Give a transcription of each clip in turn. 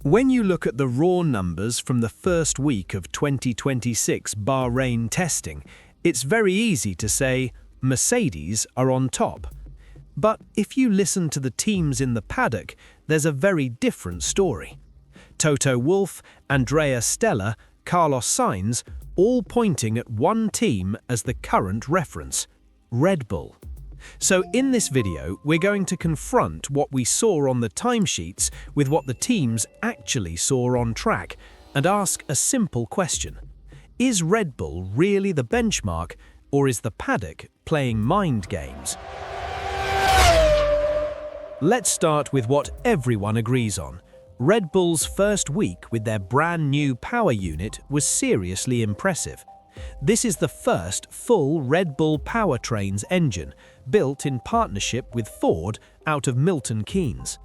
When you look at the raw numbers from the first week of 2026 Bahrain testing, it's very easy to say Mercedes are on top. But if you listen to the teams in the paddock, there's a very different story. Toto Wolff, Andrea, Stella, Carlos Sainz, all pointing at one team as the current reference, Red Bull. So in this video, we're going to confront what we saw on the timesheets with what the teams actually saw on track and ask a simple question. Is Red Bull really the benchmark, or is the paddock playing mind games? Let's start with what everyone agrees on. Red Bull's first week with their brand new power unit was seriously impressive. This is the first full Red Bull powertrains engine, built in partnership with Ford out of Milton Keynes.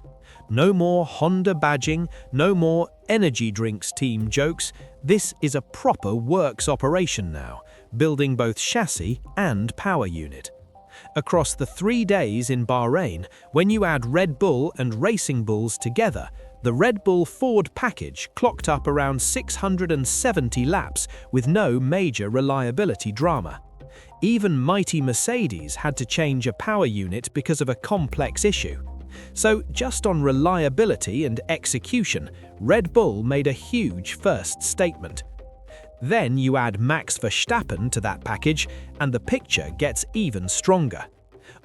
No more Honda badging, no more energy drinks team jokes. This is a proper works operation now, building both chassis and power unit. Across the 3 days in Bahrain, when you add Red Bull and Racing Bulls together, the Red Bull Ford package clocked up around 670 laps with no major reliability drama. Even mighty Mercedes had to change a power unit because of a complex issue. So just on reliability and execution, Red Bull made a huge first statement. Then you add Max Verstappen to that package and the picture gets even stronger.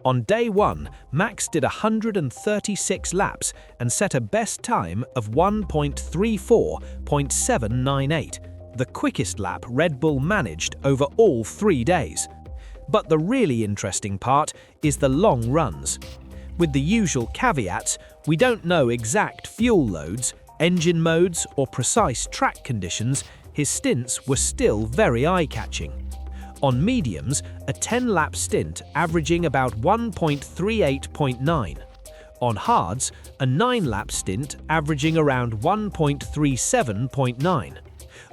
On day 1, Max did 136 laps and set a best time of 1.34.798, the quickest lap Red Bull managed over all 3 days. But the really interesting part is the long runs. With the usual caveats, we don't know exact fuel loads, engine modes, or precise track conditions. His stints were still very eye-catching. On mediums, a 10-lap stint averaging about 1.38.9. On hards, a 9-lap stint averaging around 1.37.9.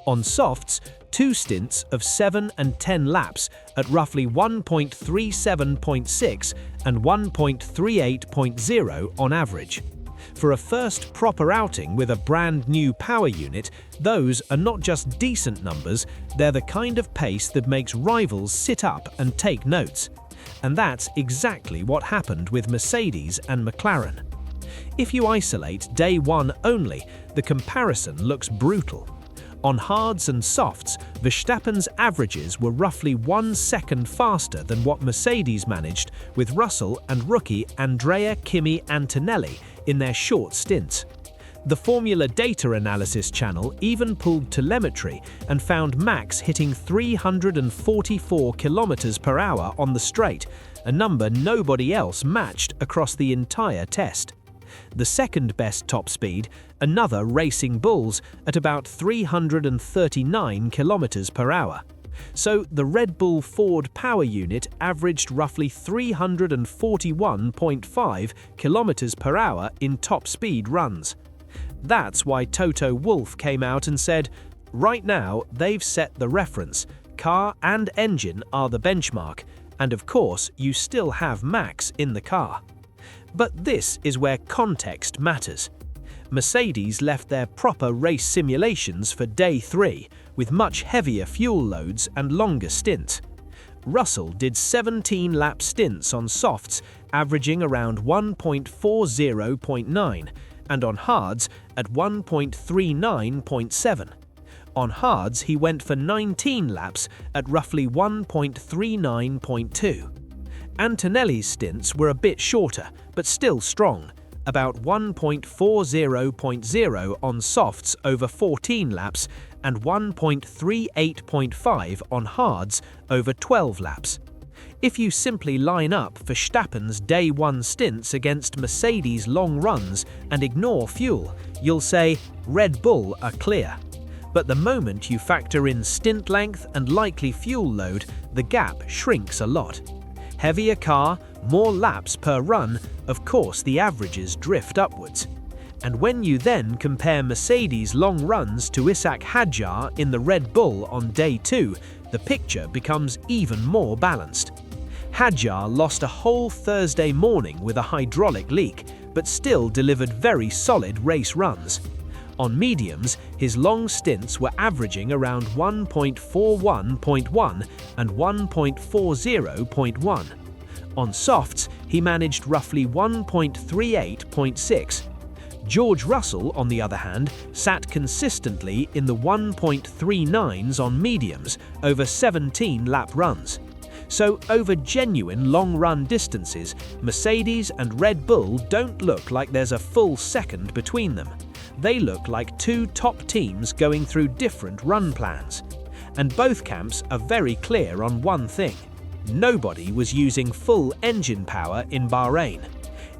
On softs, 2 stints of 7 and 10 laps at roughly 1.37.6 and 1.38.0 on average. For a first proper outing with a brand new power unit, those are not just decent numbers, they're the kind of pace that makes rivals sit up and take notes. And that's exactly what happened with Mercedes and McLaren. If you isolate day 1 only, the comparison looks brutal. On hards and softs, Verstappen's averages were roughly 1 second faster than what Mercedes managed with Russell and rookie Andrea Antonelli in their short stints. The Formula Data Analysis channel even pulled telemetry and found Max hitting 344 km/h on the straight, a number nobody else matched across the entire test. The second best top speed, another Racing Bulls, at about 339 km/h. So the Red Bull Ford power unit averaged roughly 341.5 km/h in top speed runs. That's why Toto Wolff came out and said, right now they've set the reference, car and engine are the benchmark, and of course you still have Max in the car. But this is where context matters. Mercedes left their proper race simulations for day 3, with much heavier fuel loads and longer stints. Russell did 17-lap stints on softs, averaging around 1.40.9, and on hards at 1.39.7. On hards, he went for 19 laps at roughly 1.39.2. Antonelli's stints were a bit shorter, but still strong, about 1.40.0 on softs over 14 laps and 1.38.5 on hards over 12 laps. If you simply line up Verstappen's day 1 stints against Mercedes' long runs and ignore fuel, you'll say Red Bull are clear. But the moment you factor in stint length and likely fuel load, the gap shrinks a lot. Heavier car, more laps per run, of course the averages drift upwards. And when you then compare Mercedes' long runs to Ishaq Hadjar in the Red Bull on day 2, the picture becomes even more balanced. Hadjar lost a whole Thursday morning with a hydraulic leak, but still delivered very solid race runs. On mediums, his long stints were averaging around 1.41.1 and 1.40.1. On softs, he managed roughly 1.38.6. George Russell, on the other hand, sat consistently in the 1.39s on mediums over 17 lap runs. So over genuine long-run distances, Mercedes and Red Bull don't look like there's a full second between them. They look like two top teams going through different run plans. And both camps are very clear on one thing: nobody was using full engine power in Bahrain.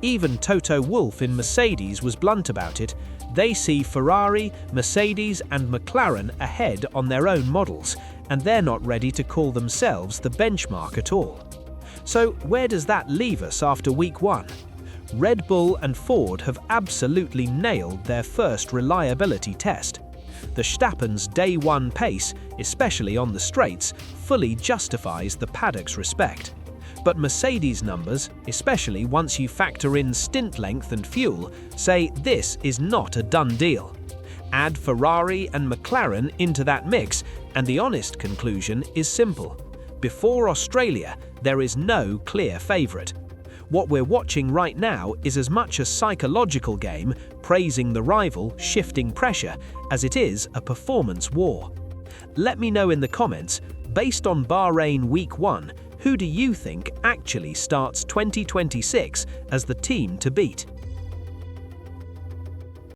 Even Toto Wolff in Mercedes was blunt about it. They see Ferrari, Mercedes and McLaren ahead on their own models, and they're not ready to call themselves the benchmark at all. So where does that leave us after week one? Red Bull and Ford have absolutely nailed their first reliability test. The Verstappen's day one pace, especially on the straights, fully justifies the Paddock's respect. But Mercedes' numbers, especially once you factor in stint length and fuel, say this is not a done deal. Add Ferrari and McLaren into that mix, and the honest conclusion is simple. Before Australia, there is no clear favourite. What we're watching right now is as much a psychological game, praising the rival, shifting pressure, as it is a performance war. Let me know in the comments, based on Bahrain Week 1, who do you think actually starts 2026 as the team to beat?